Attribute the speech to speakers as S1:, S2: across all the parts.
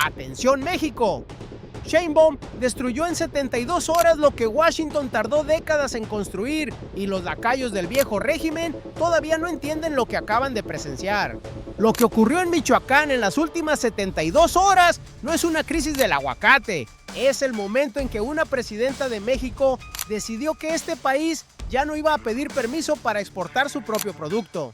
S1: ¡Atención México! Sheinbaum destruyó en 72 horas lo que Washington tardó décadas en construir y los lacayos del viejo régimen todavía no entienden lo que acaban de presenciar. Lo que ocurrió en Michoacán en las últimas 72 horas no es una crisis del aguacate, es el momento en que una presidenta de México decidió que este país ya no iba a pedir permiso para exportar su propio producto.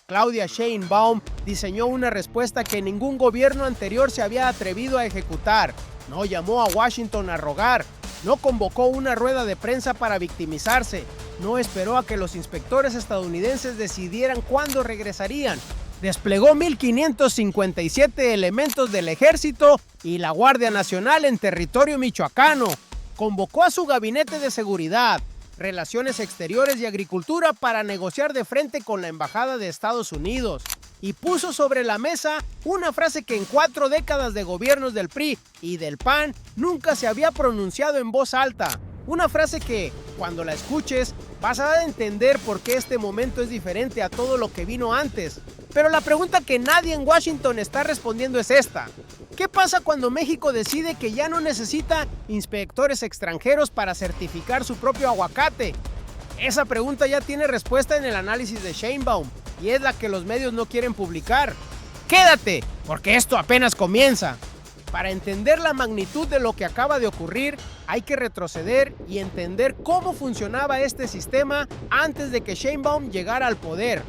S1: Claudia Sheinbaum diseñó una respuesta que ningún gobierno anterior se había atrevido a ejecutar. No llamó a Washington a rogar, no convocó una rueda de prensa para victimizarse, no esperó a que los inspectores estadounidenses decidieran cuándo regresarían. Desplegó 1,557 elementos del Ejército y la Guardia Nacional en territorio michoacano. Convocó a su gabinete de seguridad, Relaciones Exteriores y Agricultura para negociar de frente con la Embajada de Estados Unidos. Y puso sobre la mesa una frase que en 4 décadas de gobiernos del PRI y del PAN nunca se había pronunciado en voz alta. Una frase que, cuando la escuches, vas a entender por qué este momento es diferente a todo lo que vino antes. Pero la pregunta que nadie en Washington está respondiendo es esta. ¿Qué pasa cuando México decide que ya no necesita inspectores extranjeros para certificar su propio aguacate? Esa pregunta ya tiene respuesta en el análisis de Sheinbaum y es la que los medios no quieren publicar. ¡Quédate! Porque esto apenas comienza. Para entender la magnitud de lo que acaba de ocurrir, hay que retroceder y entender cómo funcionaba este sistema antes de que Sheinbaum llegara al poder.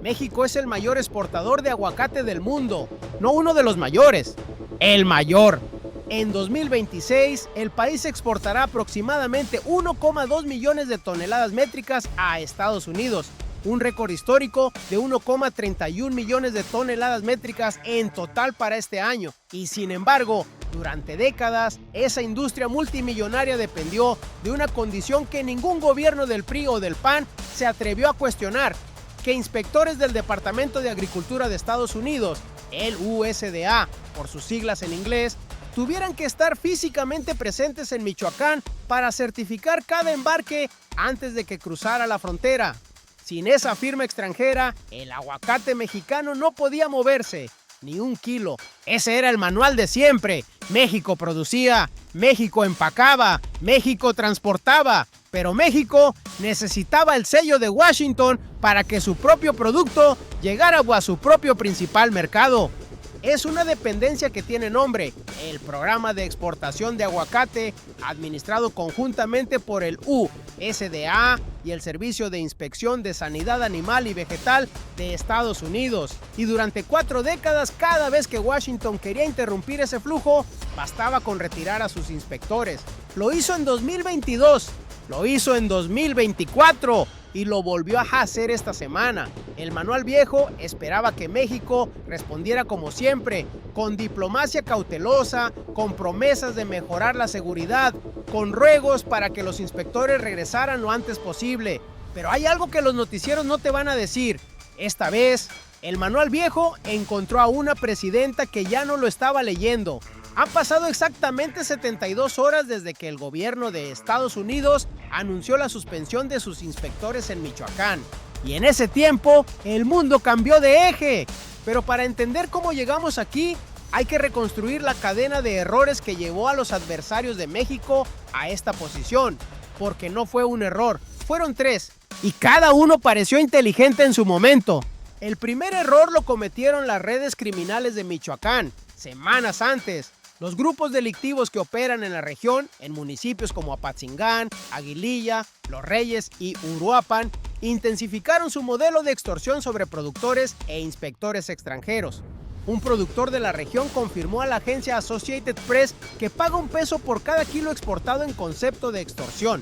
S1: México es el mayor exportador de aguacate del mundo, no uno de los mayores, el mayor. En 2026, el país exportará aproximadamente 1,2 millones de toneladas métricas a Estados Unidos, un récord histórico de 1,31 millones de toneladas métricas en total para este año. Y sin embargo, durante décadas, esa industria multimillonaria dependió de una condición que ningún gobierno del PRI o del PAN se atrevió a cuestionar: que inspectores del Departamento de Agricultura de Estados Unidos, el USDA, por sus siglas en inglés, tuvieran que estar físicamente presentes en Michoacán para certificar cada embarque antes de que cruzara la frontera. Sin esa firma extranjera, el aguacate mexicano no podía moverse, ni un kilo. Ese era el manual de siempre. México producía, México empacaba, México transportaba, pero México necesitaba el sello de Washington para que su propio producto llegara a su propio principal mercado. Es una dependencia que tiene nombre, el Programa de Exportación de Aguacate, administrado conjuntamente por el USDA y el Servicio de Inspección de Sanidad Animal y Vegetal de Estados Unidos. Y durante 4 décadas, cada vez que Washington quería interrumpir ese flujo, bastaba con retirar a sus inspectores. Lo hizo en 2022, lo hizo en 2024 y lo volvió a hacer esta semana. El manual viejo esperaba que México respondiera como siempre, con diplomacia cautelosa, con promesas de mejorar la seguridad, con ruegos para que los inspectores regresaran lo antes posible. Pero hay algo que los noticieros no te van a decir. Esta vez, el manual viejo encontró a una presidenta que ya no lo estaba leyendo. Han pasado exactamente 72 horas desde que el gobierno de Estados Unidos anunció la suspensión de sus inspectores en Michoacán. Y en ese tiempo, el mundo cambió de eje. Pero para entender cómo llegamos aquí, hay que reconstruir la cadena de errores que llevó a los adversarios de México a esta posición. Porque no fue un error, fueron 3. Y cada uno pareció inteligente en su momento. El primer error lo cometieron las redes criminales de Michoacán, semanas antes. Los grupos delictivos que operan en la región, en municipios como Apatzingán, Aguililla, Los Reyes y Uruapan, intensificaron su modelo de extorsión sobre productores e inspectores extranjeros. Un productor de la región confirmó a la agencia Associated Press que paga $1 por cada kilo exportado en concepto de extorsión.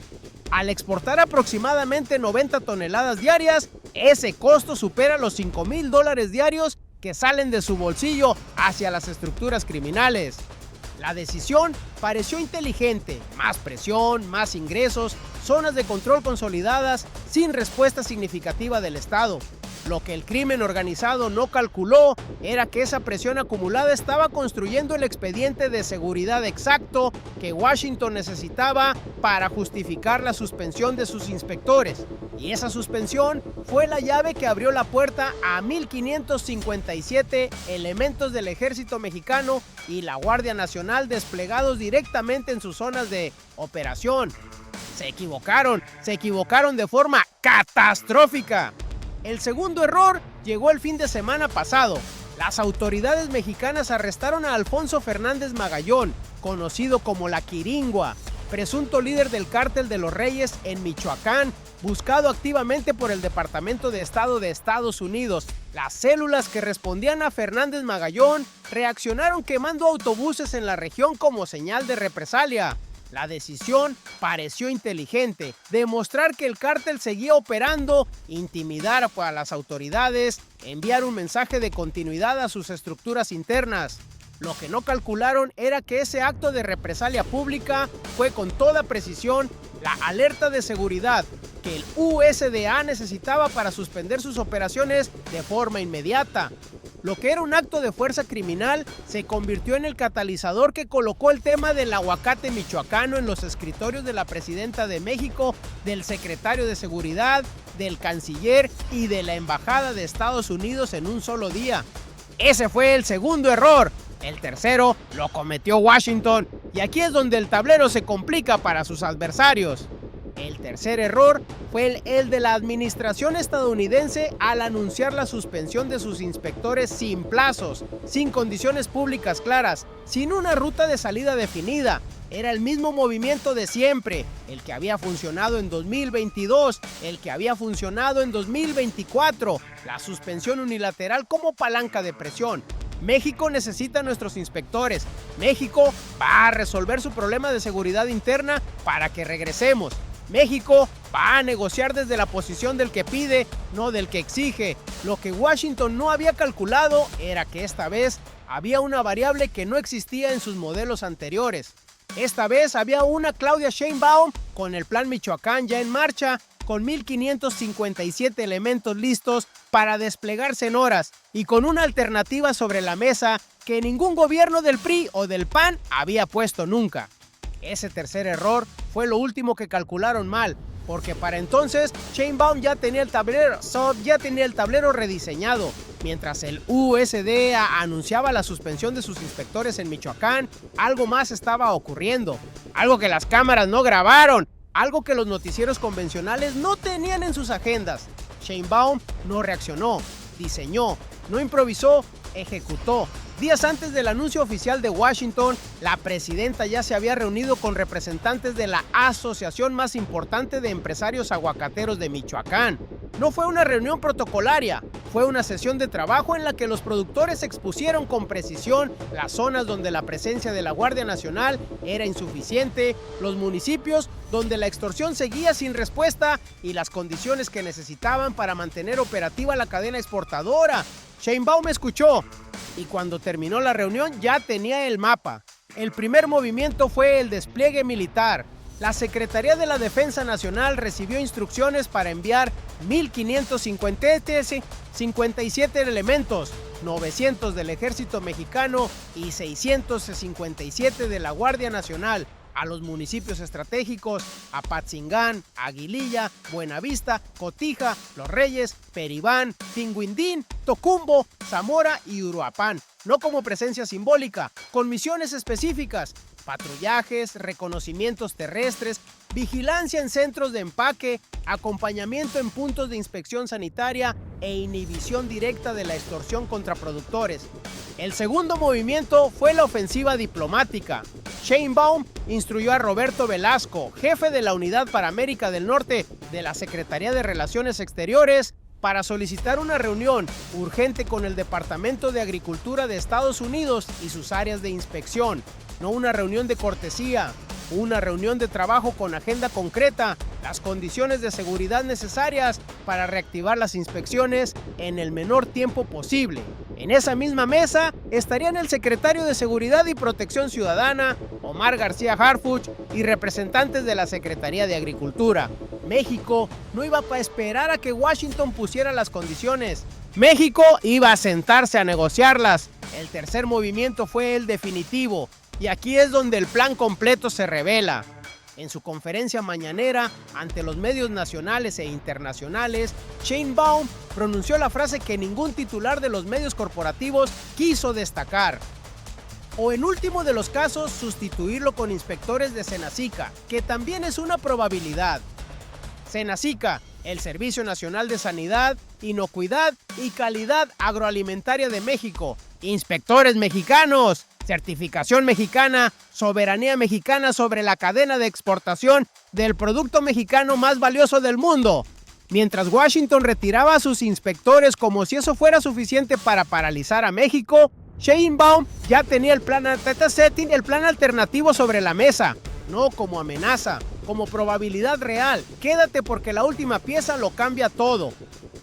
S1: Al exportar aproximadamente 90 toneladas diarias, ese costo supera los $5,000 diarios que salen de su bolsillo hacia las estructuras criminales. La decisión pareció inteligente: más presión, más ingresos, zonas de control consolidadas, sin respuesta significativa del Estado. Lo que el crimen organizado no calculó era que esa presión acumulada estaba construyendo el expediente de seguridad exacto que Washington necesitaba para justificar la suspensión de sus inspectores. Y esa suspensión fue la llave que abrió la puerta a 1,557 elementos del ejército mexicano y la Guardia Nacional desplegados directamente en sus zonas de operación. Se equivocaron de forma catastrófica. El segundo error llegó el fin de semana pasado. Las autoridades mexicanas arrestaron a Alfonso Fernández Magallón, conocido como La Quiringua, presunto líder del Cártel de los Reyes en Michoacán, buscado activamente por el Departamento de Estado de Estados Unidos. Las células que respondían a Fernández Magallón reaccionaron quemando autobuses en la región como señal de represalia. La decisión pareció inteligente: demostrar que el cártel seguía operando, intimidar a las autoridades, enviar un mensaje de continuidad a sus estructuras internas. Lo que no calcularon era que ese acto de represalia pública fue con toda precisión la alerta de seguridad que el USDA necesitaba para suspender sus operaciones de forma inmediata. Lo que era un acto de fuerza criminal se convirtió en el catalizador que colocó el tema del aguacate michoacano en los escritorios de la presidenta de México, del secretario de Seguridad, del canciller y de la embajada de Estados Unidos en un solo día. Ese fue el segundo error. El tercero lo cometió Washington, y aquí es donde el tablero se complica para sus adversarios. El tercer error fue el de la administración estadounidense al anunciar la suspensión de sus inspectores sin plazos, sin condiciones públicas claras, sin una ruta de salida definida. Era el mismo movimiento de siempre, el que había funcionado en 2022, el que había funcionado en 2024, la suspensión unilateral como palanca de presión. México necesita a nuestros inspectores. México va a resolver su problema de seguridad interna para que regresemos. México va a negociar desde la posición del que pide, no del que exige. Lo que Washington no había calculado era que esta vez había una variable que no existía en sus modelos anteriores. Esta vez había una Claudia Sheinbaum con el Plan Michoacán ya en marcha, con 1,557 elementos listos para desplegarse en horas y con una alternativa sobre la mesa que ningún gobierno del PRI o del PAN había puesto nunca. Ese tercer error fue lo último que calcularon mal, porque para entonces Sheinbaum ya tenía el tablero rediseñado. Mientras el USDA anunciaba la suspensión de sus inspectores en Michoacán, algo más estaba ocurriendo, algo que las cámaras no grabaron, algo que los noticieros convencionales no tenían en sus agendas. Sheinbaum no reaccionó, diseñó, no improvisó, ejecutó. Días antes del anuncio oficial de Washington, la presidenta ya se había reunido con representantes de la asociación más importante de empresarios aguacateros de Michoacán. No fue una reunión protocolaria, fue una sesión de trabajo en la que los productores expusieron con precisión las zonas donde la presencia de la Guardia Nacional era insuficiente, los municipios donde la extorsión seguía sin respuesta y las condiciones que necesitaban para mantener operativa la cadena exportadora. Sheinbaum escuchó, y cuando terminó la reunión ya tenía el mapa. El primer movimiento fue el despliegue militar. La Secretaría de la Defensa Nacional recibió instrucciones para enviar 1,557 elementos, 900 del Ejército Mexicano y 657 de la Guardia Nacional, a los municipios estratégicos: Apatzingán, Aguililla, Buenavista, Cotija, Los Reyes, Peribán, Tinguindín, Tocumbo, Zamora y Uruapan, no como presencia simbólica, con misiones específicas: patrullajes, reconocimientos terrestres, vigilancia en centros de empaque, acompañamiento en puntos de inspección sanitaria e inhibición directa de la extorsión contra productores. El segundo movimiento fue la ofensiva diplomática. Sheinbaum instruyó a Roberto Velasco, jefe de la Unidad para América del Norte de la Secretaría de Relaciones Exteriores, para solicitar una reunión urgente con el Departamento de Agricultura de Estados Unidos y sus áreas de inspección. No una reunión de cortesía, una reunión de trabajo con agenda concreta, las condiciones de seguridad necesarias para reactivar las inspecciones en el menor tiempo posible. En esa misma mesa estarían el secretario de Seguridad y Protección Ciudadana, Omar García Harfuch, y representantes de la Secretaría de Agricultura. México no iba a esperar a que Washington pusiera las condiciones. México iba a sentarse a negociarlas. El tercer movimiento fue el definitivo, y aquí es donde el plan completo se revela. En su conferencia mañanera ante los medios nacionales e internacionales, Sheinbaum pronunció la frase que ningún titular de los medios corporativos quiso destacar. O en último de los casos, sustituirlo con inspectores de Senacica, que también es una probabilidad. Senacica, el Servicio Nacional de Sanidad, Inocuidad y Calidad Agroalimentaria de México. Inspectores mexicanos, certificación mexicana, soberanía mexicana sobre la cadena de exportación del producto mexicano más valioso del mundo. Mientras Washington retiraba a sus inspectores como si eso fuera suficiente para paralizar a México, Sheinbaum ya tenía el plan alternativo sobre la mesa, no como amenaza, como probabilidad real. Quédate porque la última pieza lo cambia todo.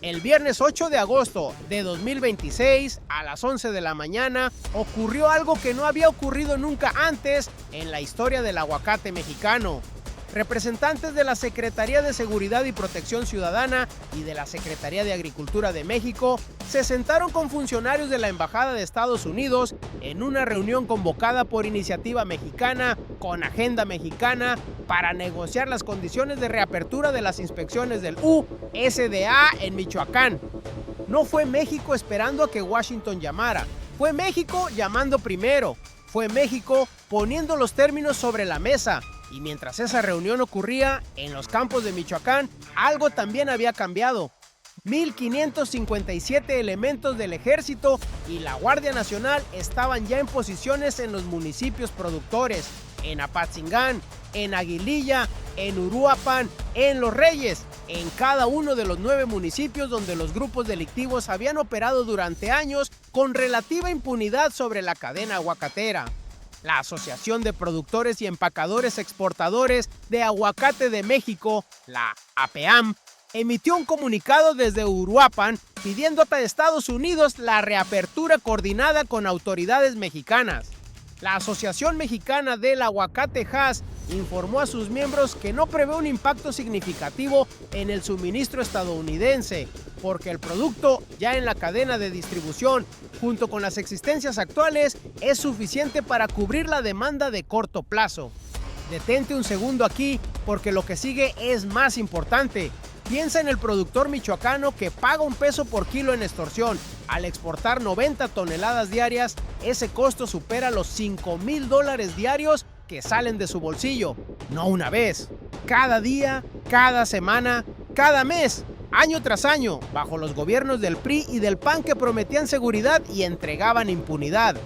S1: El viernes 8 de agosto de 2026, a las 11 de la mañana, ocurrió algo que no había ocurrido nunca antes en la historia del aguacate mexicano. Representantes de la Secretaría de Seguridad y Protección Ciudadana y de la Secretaría de Agricultura de México se sentaron con funcionarios de la Embajada de Estados Unidos en una reunión convocada por Iniciativa Mexicana con Agenda Mexicana para negociar las condiciones de reapertura de las inspecciones del USDA en Michoacán. No fue México esperando a que Washington llamara, fue México llamando primero, fue México poniendo los términos sobre la mesa. Y mientras esa reunión ocurría en los campos de Michoacán, algo también había cambiado. 1,557 elementos del Ejército y la Guardia Nacional estaban ya en posiciones en los municipios productores, en Apatzingán, en Aguililla, en Uruapan, en Los Reyes, en cada uno de los 9 municipios donde los grupos delictivos habían operado durante años con relativa impunidad sobre la cadena aguacatera. La Asociación de Productores y Empacadores Exportadores de Aguacate de México, la APEAM, emitió un comunicado desde Uruapan pidiendo a Estados Unidos la reapertura coordinada con autoridades mexicanas. La Asociación Mexicana del Aguacate Hass informó a sus miembros que no prevé un impacto significativo en el suministro estadounidense, porque el producto ya en la cadena de distribución, junto con las existencias actuales, es suficiente para cubrir la demanda de corto plazo. Detente un segundo aquí, porque lo que sigue es más importante. Piensa en el productor michoacano que paga $1 por kilo en extorsión. Al exportar 90 toneladas diarias, ese costo supera los $5,000 diarios que salen de su bolsillo. No una vez, cada día, cada semana, cada mes, año tras año, bajo los gobiernos del PRI y del PAN que prometían seguridad y entregaban impunidad.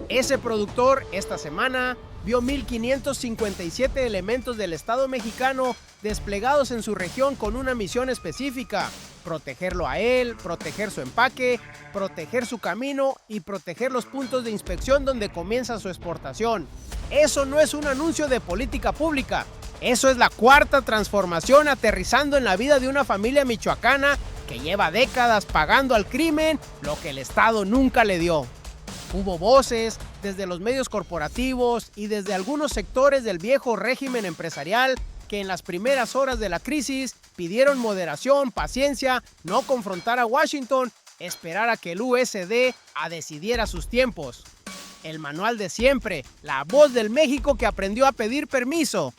S1: Ese productor esta semana vio 1,557 elementos del Estado mexicano desplegados en su región con una misión específica: protegerlo a él, proteger su empaque, proteger su camino y proteger los puntos de inspección donde comienza su exportación. Eso no es un anuncio de política pública, eso es la cuarta transformación aterrizando en la vida de una familia michoacana que lleva décadas pagando al crimen lo que el Estado nunca le dio. Hubo voces desde los medios corporativos y desde algunos sectores del viejo régimen empresarial que en las primeras horas de la crisis pidieron moderación, paciencia, no confrontar a Washington, esperar a que el USDA decidiera sus tiempos. El manual de siempre, la voz del México que aprendió a pedir permiso.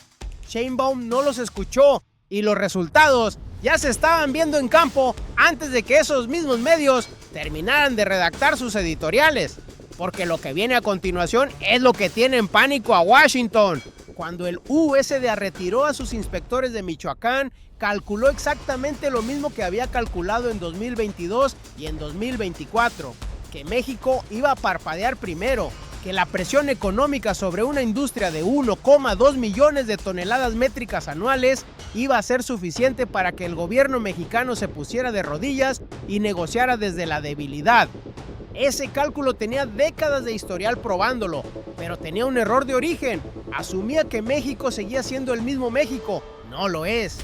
S1: Sheinbaum no los escuchó y los resultados ya se estaban viendo en campo antes de que esos mismos medios terminaran de redactar sus editoriales. Porque lo que viene a continuación es lo que tiene en pánico a Washington. Cuando el USDA retiró a sus inspectores de Michoacán, calculó exactamente lo mismo que había calculado en 2022 y en 2024, que México iba a parpadear primero, que la presión económica sobre una industria de 1,2 millones de toneladas métricas anuales iba a ser suficiente para que el gobierno mexicano se pusiera de rodillas y negociara desde la debilidad. Ese cálculo tenía décadas de historial probándolo, pero tenía un error de origen. Asumía que México seguía siendo el mismo México. No lo es.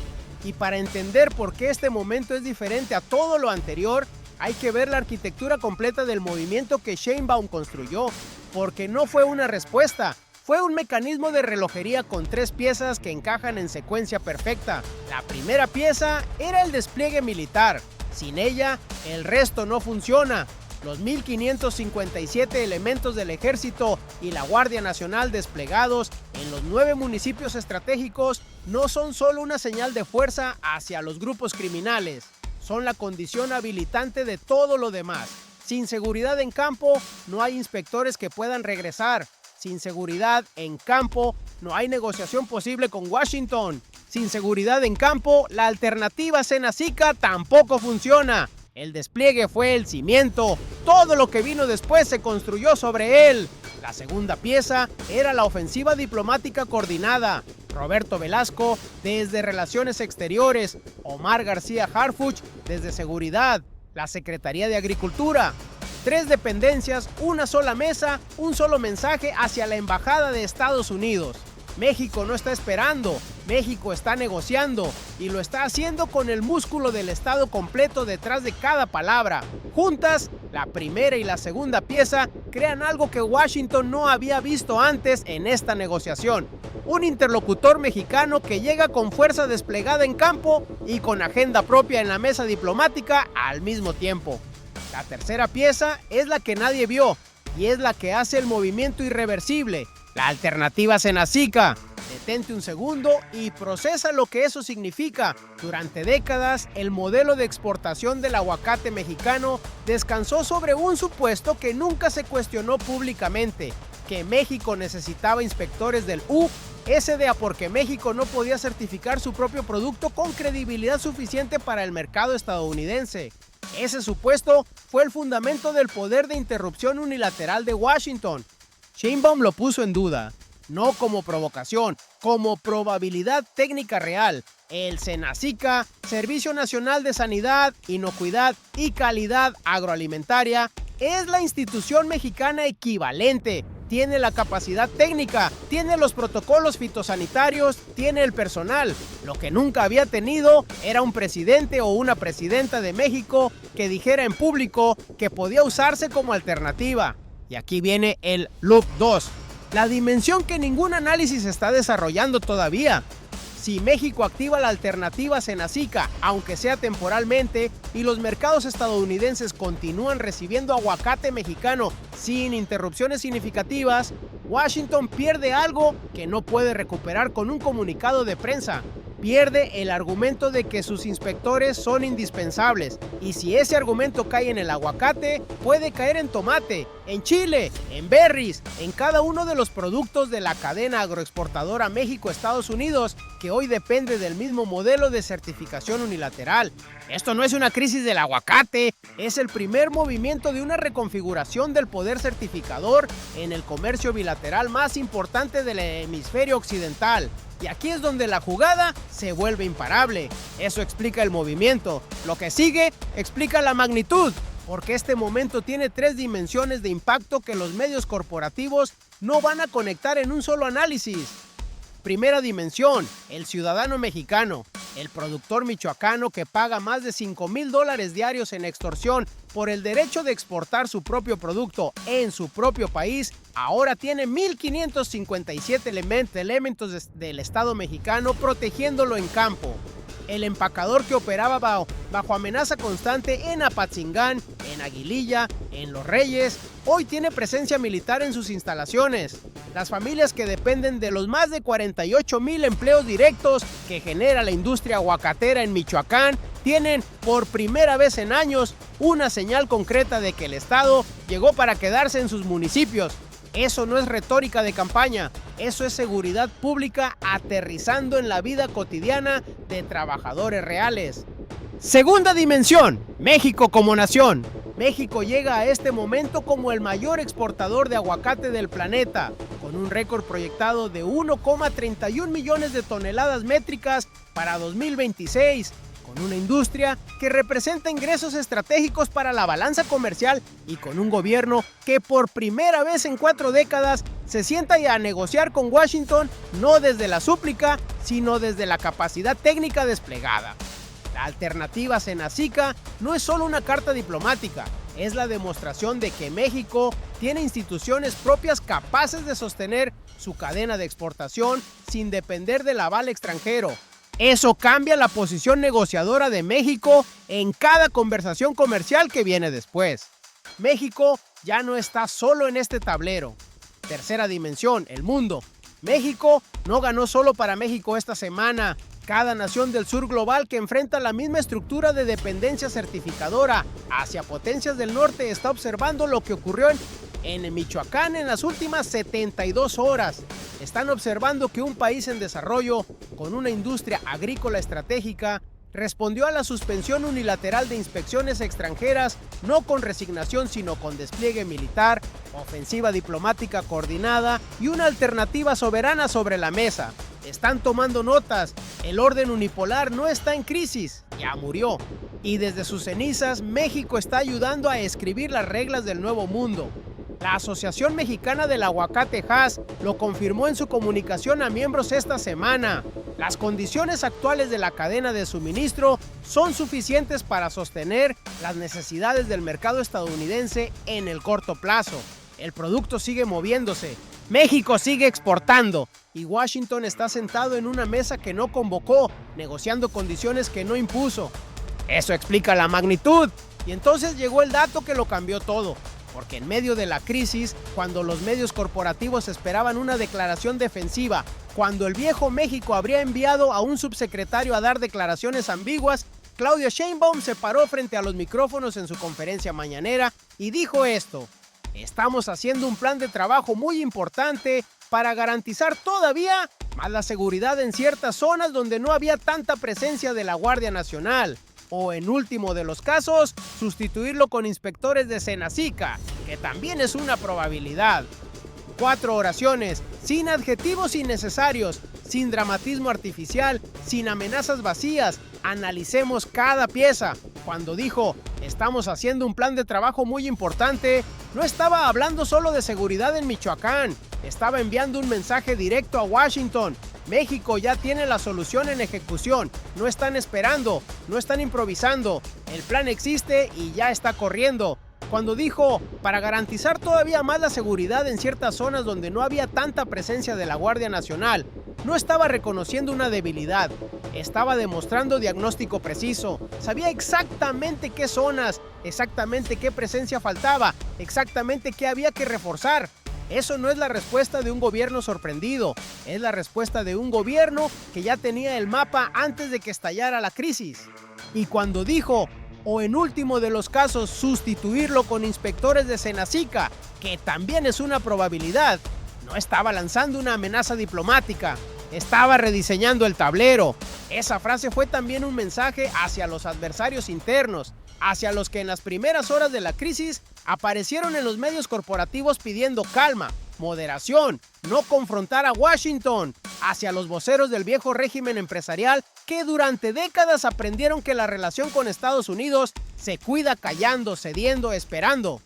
S1: Y para entender por qué este momento es diferente a todo lo anterior, hay que ver la arquitectura completa del movimiento que Sheinbaum construyó, porque no fue una respuesta, Fue un mecanismo de relojería con 3 piezas que encajan en secuencia perfecta. La primera pieza era el despliegue militar. Sin ella, el resto no funciona. Los 1,557 elementos del Ejército y la Guardia Nacional desplegados en los 9 municipios estratégicos no son solo una señal de fuerza hacia los grupos criminales, son la condición habilitante de todo lo demás. Sin seguridad en campo, no hay inspectores que puedan regresar. Sin seguridad en campo, no hay negociación posible con Washington. Sin seguridad en campo, la alternativa Senacica tampoco funciona. El despliegue fue el cimiento. Todo lo que vino después se construyó sobre él. La segunda pieza era la ofensiva diplomática coordinada. Roberto Velasco desde Relaciones Exteriores, Omar García Harfuch desde Seguridad, la Secretaría de Agricultura. 3 dependencias, una sola mesa, un solo mensaje hacia la Embajada de Estados Unidos. México no está esperando, México está negociando y lo está haciendo con el músculo del Estado completo detrás de cada palabra. Juntas, la primera y la segunda pieza crean algo que Washington no había visto antes en esta negociación. Un interlocutor mexicano que llega con fuerza desplegada en campo y con agenda propia en la mesa diplomática al mismo tiempo. La tercera pieza es la que nadie vio y es la que hace el movimiento irreversible. La alternativa Senacica. Detente un segundo y procesa lo que eso significa. Durante décadas, el modelo de exportación del aguacate mexicano descansó sobre un supuesto que nunca se cuestionó públicamente, que México necesitaba inspectores del USDA porque México no podía certificar su propio producto con credibilidad suficiente para el mercado estadounidense. Ese supuesto fue el fundamento del poder de interrupción unilateral de Washington. Sheinbaum lo puso en duda, no como provocación, como probabilidad técnica real. El Senacica, Servicio Nacional de Sanidad, Inocuidad y Calidad Agroalimentaria, es la institución mexicana equivalente. Tiene la capacidad técnica, tiene los protocolos fitosanitarios, tiene el personal. Lo que nunca había tenido era un presidente o una presidenta de México que dijera en público que podía usarse como alternativa. Y aquí viene el loop 2, la dimensión que ningún análisis está desarrollando todavía. Si México activa la alternativa Senacica, aunque sea temporalmente, y los mercados estadounidenses continúan recibiendo aguacate mexicano sin interrupciones significativas, Washington pierde algo que no puede recuperar con un comunicado de prensa. Pierde el argumento de que sus inspectores son indispensables, y si ese argumento cae en el aguacate, puede caer en tomate, en chile, en berries, en cada uno de los productos de la cadena agroexportadora México-Estados Unidos, que hoy depende del mismo modelo de certificación unilateral. Esto no es una crisis del aguacate, es el primer movimiento de una reconfiguración del poder certificador en el comercio bilateral más importante del hemisferio occidental. Y aquí es donde la jugada se vuelve imparable. Eso explica el movimiento. Lo que sigue explica la magnitud, porque este momento tiene 3 dimensiones de impacto que los medios corporativos no van a conectar en un solo análisis. Primera dimensión, el ciudadano mexicano, el productor michoacano que paga más de $5,000 diarios en extorsión por el derecho de exportar su propio producto en su propio país, ahora tiene 1,557 elementos del Estado mexicano protegiéndolo en campo. El empacador que operaba bajo amenaza constante en Apatzingán, en Aguililla, en Los Reyes, hoy tiene presencia militar en sus instalaciones. Las familias que dependen de los más de 48,000 empleos directos que genera la industria aguacatera en Michoacán tienen por primera vez en años una señal concreta de que el Estado llegó para quedarse en sus municipios. Eso no es retórica de campaña, eso es seguridad pública aterrizando en la vida cotidiana de trabajadores reales. Segunda dimensión, México como nación. México llega a este momento como el mayor exportador de aguacate del planeta, con un récord proyectado de 1,31 millones de toneladas métricas para 2026, con una industria que representa ingresos estratégicos para la balanza comercial y con un gobierno que por primera vez en 4 décadas se sienta a negociar con Washington no desde la súplica, sino desde la capacidad técnica desplegada. La alternativa Senacica no es solo una carta diplomática, es la demostración de que México tiene instituciones propias capaces de sostener su cadena de exportación sin depender del aval extranjero. Eso cambia la posición negociadora de México en cada conversación comercial que viene después. México ya no está solo en este tablero. Tercera dimensión, el mundo. México no ganó solo para México esta semana. Cada nación del sur global que enfrenta la misma estructura de dependencia certificadora hacia potencias del norte está observando lo que ocurrió en Michoacán en las últimas 72 horas. Están observando que un país en desarrollo, con una industria agrícola estratégica, respondió a la suspensión unilateral de inspecciones extranjeras, no con resignación sino con despliegue militar, ofensiva diplomática coordinada y una alternativa soberana sobre la mesa. Están tomando notas, el orden unipolar no está en crisis, ya murió. Y desde sus cenizas, México está ayudando a escribir las reglas del nuevo mundo. La Asociación Mexicana del Aguacate Hass lo confirmó en su comunicación a miembros esta semana. Las condiciones actuales de la cadena de suministro son suficientes para sostener las necesidades del mercado estadounidense en el corto plazo. El producto sigue moviéndose, México sigue exportando y Washington está sentado en una mesa que no convocó, negociando condiciones que no impuso. Eso explica la magnitud. Y entonces llegó el dato que lo cambió todo. Porque en medio de la crisis, cuando los medios corporativos esperaban una declaración defensiva, cuando el viejo México habría enviado a un subsecretario a dar declaraciones ambiguas, Claudia Sheinbaum se paró frente a los micrófonos en su conferencia mañanera y dijo esto: estamos haciendo un plan de trabajo muy importante para garantizar todavía más la seguridad en ciertas zonas donde no había tanta presencia de la Guardia Nacional. O en último de los casos, sustituirlo con inspectores de Senacica, que también es una probabilidad. 4 oraciones, sin adjetivos innecesarios, sin dramatismo artificial, sin amenazas vacías. Analicemos cada pieza. Cuando dijo, estamos haciendo un plan de trabajo muy importante, no estaba hablando solo de seguridad en Michoacán, estaba enviando un mensaje directo a Washington. México ya tiene la solución en ejecución, no están esperando, no están improvisando, el plan existe y ya está corriendo. Cuando dijo, para garantizar todavía más la seguridad en ciertas zonas donde no había tanta presencia de la Guardia Nacional, no estaba reconociendo una debilidad, estaba demostrando diagnóstico preciso, sabía exactamente qué zonas, exactamente qué presencia faltaba, exactamente qué había que reforzar. Eso no es la respuesta de un gobierno sorprendido, es la respuesta de un gobierno que ya tenía el mapa antes de que estallara la crisis. Y cuando dijo, o en último de los casos, sustituirlo con inspectores de Senacica, que también es una probabilidad, no estaba lanzando una amenaza diplomática, estaba rediseñando el tablero. Esa frase fue también un mensaje hacia los adversarios internos, hacia los que en las primeras horas de la crisis aparecieron en los medios corporativos pidiendo calma, moderación, no confrontar a Washington, hacia los voceros del viejo régimen empresarial que durante décadas aprendieron que la relación con Estados Unidos se cuida callando, cediendo, esperando.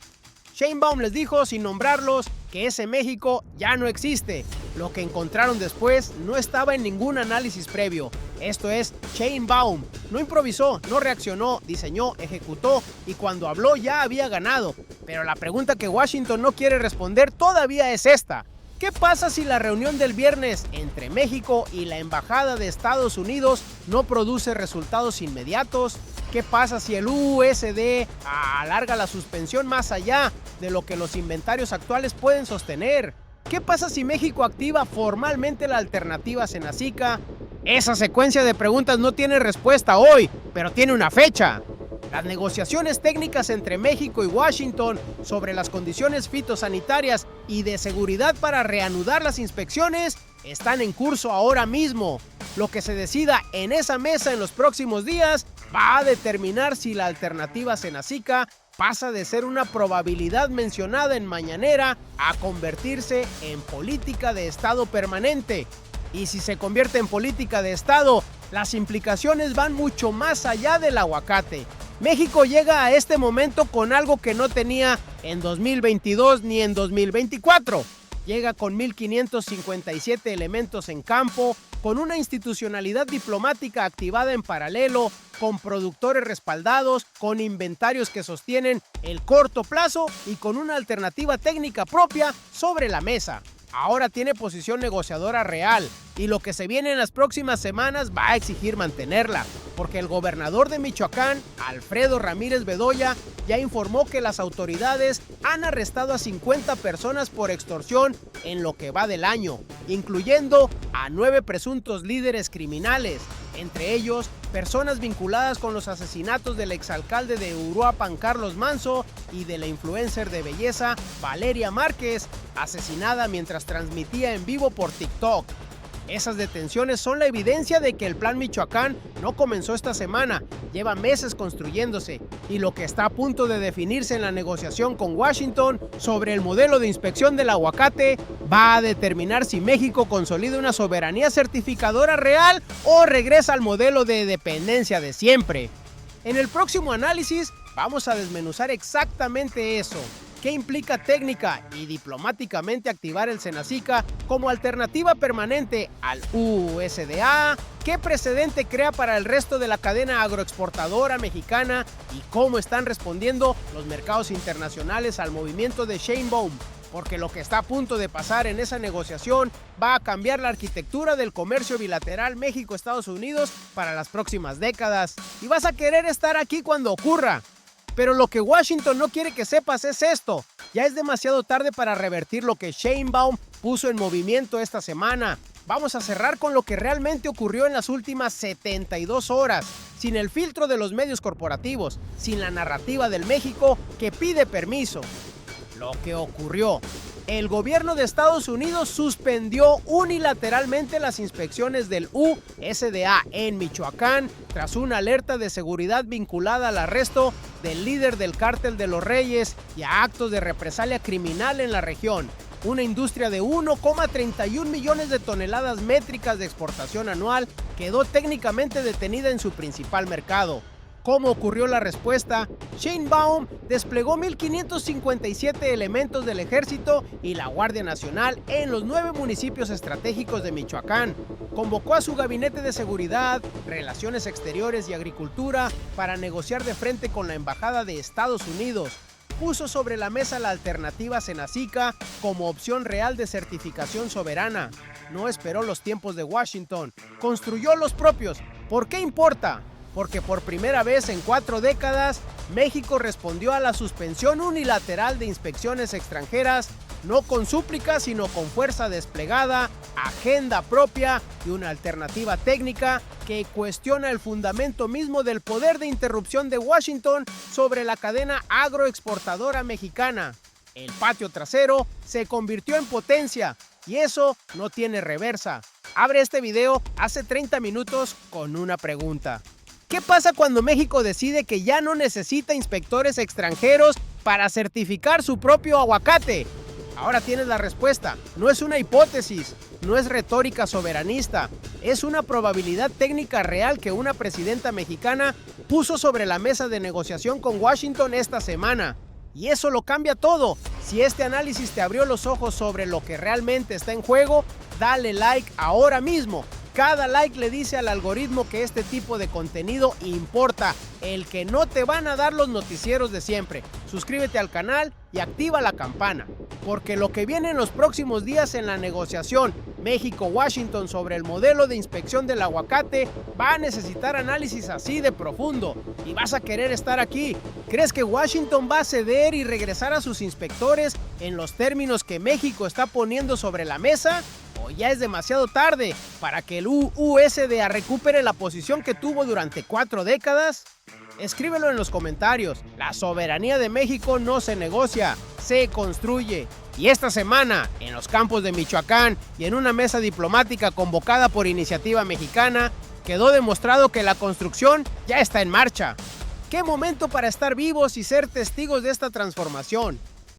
S1: Sheinbaum les dijo, sin nombrarlos, que ese México ya no existe. Lo que encontraron después no estaba en ningún análisis previo. Esto es Sheinbaum. No improvisó, no reaccionó, diseñó, ejecutó y cuando habló ya había ganado. Pero la pregunta que Washington no quiere responder todavía es esta. ¿Qué pasa si la reunión del viernes entre México y la Embajada de Estados Unidos no produce resultados inmediatos? ¿Qué pasa si el USD alarga la suspensión más allá de lo que los inventarios actuales pueden sostener? ¿Qué pasa si México activa formalmente la alternativa Senacica? Esa secuencia de preguntas no tiene respuesta hoy, pero tiene una fecha. Las negociaciones técnicas entre México y Washington sobre las condiciones fitosanitarias y de seguridad para reanudar las inspecciones están en curso ahora mismo. Lo que se decida en esa mesa en los próximos días va a determinar si la alternativa Senacica pasa de ser una probabilidad mencionada en Mañanera a convertirse en política de Estado permanente. Y si se convierte en política de Estado, las implicaciones van mucho más allá del aguacate. México llega a este momento con algo que no tenía en 2022 ni en 2024. llega con 1,557 elementos en campo, con una institucionalidad diplomática activada en paralelo, con productores respaldados, con inventarios que sostienen el corto plazo y con una alternativa técnica propia sobre la mesa. Ahora tiene posición negociadora real y lo que se viene en las próximas semanas va a exigir mantenerla, porque el gobernador de Michoacán, Alfredo Ramírez Bedoya, ya informó que las autoridades han arrestado a 50 personas por extorsión en lo que va del año, incluyendo a 9 presuntos líderes criminales, entre ellos personas vinculadas con los asesinatos del exalcalde de Uruapan, Carlos Manso, y de la influencer de belleza Valeria Márquez, asesinada mientras transmitía en vivo por TikTok. Esas detenciones son la evidencia de que el Plan Michoacán no comenzó esta semana, lleva meses construyéndose, y lo que está a punto de definirse en la negociación con Washington sobre el modelo de inspección del aguacate va a determinar si México consolida una soberanía certificadora real o regresa al modelo de dependencia de siempre. En el próximo análisis vamos a desmenuzar exactamente eso. ¿Qué implica técnica y diplomáticamente activar el Senacica como alternativa permanente al USDA? ¿Qué precedente crea para el resto de la cadena agroexportadora mexicana? ¿Y cómo están respondiendo los mercados internacionales al movimiento de Sheinbaum? Porque lo que está a punto de pasar en esa negociación va a cambiar la arquitectura del comercio bilateral México-Estados Unidos para las próximas décadas. Y vas a querer estar aquí cuando ocurra. Pero lo que Washington no quiere que sepas es esto. Ya es demasiado tarde para revertir lo que Sheinbaum puso en movimiento esta semana. Vamos a cerrar con lo que realmente ocurrió en las últimas 72 horas, sin el filtro de los medios corporativos, sin la narrativa del México que pide permiso. Lo que ocurrió. El gobierno de Estados Unidos suspendió unilateralmente las inspecciones del USDA en Michoacán tras una alerta de seguridad vinculada al arresto del líder del Cártel de los Reyes y a actos de represalia criminal en la región. Una industria de 1,31 millones de toneladas métricas de exportación anual quedó técnicamente detenida en su principal mercado. ¿Cómo ocurrió la respuesta? Sheinbaum desplegó 1,557 elementos del Ejército y la Guardia Nacional en los 9 municipios estratégicos de Michoacán. Convocó a su gabinete de seguridad, relaciones exteriores y agricultura para negociar de frente con la Embajada de Estados Unidos. Puso sobre la mesa la alternativa Senacica como opción real de certificación soberana. No esperó los tiempos de Washington, construyó los propios. ¿Por qué importa? Porque por primera vez en 4 décadas, México respondió a la suspensión unilateral de inspecciones extranjeras, no con súplica, sino con fuerza desplegada, agenda propia y una alternativa técnica que cuestiona el fundamento mismo del poder de interrupción de Washington sobre la cadena agroexportadora mexicana. El patio trasero se convirtió en potencia y eso no tiene reversa. Abre este video hace 30 minutos con una pregunta. ¿Qué pasa cuando México decide que ya no necesita inspectores extranjeros para certificar su propio aguacate? Ahora tienes la respuesta. No es una hipótesis, no es retórica soberanista, es una probabilidad técnica real que una presidenta mexicana puso sobre la mesa de negociación con Washington esta semana. Y eso lo cambia todo. Si este análisis te abrió los ojos sobre lo que realmente está en juego, dale like ahora mismo. Cada like le dice al algoritmo que este tipo de contenido importa, el que no te van a dar los noticieros de siempre. Suscríbete al canal y activa la campana, porque lo que viene en los próximos días en la negociación México-Washington sobre el modelo de inspección del aguacate va a necesitar análisis así de profundo y vas a querer estar aquí. ¿Crees que Washington va a ceder y regresar a sus inspectores en los términos que México está poniendo sobre la mesa? ¿O ya es demasiado tarde para que el USDA recupere la posición que tuvo durante 4 décadas? Escríbelo en los comentarios. La soberanía de México no se negocia, se construye. Y esta semana, en los campos de Michoacán y en una mesa diplomática convocada por Iniciativa Mexicana, quedó demostrado que la construcción ya está en marcha. ¡Qué momento para estar vivos y ser testigos de esta transformación!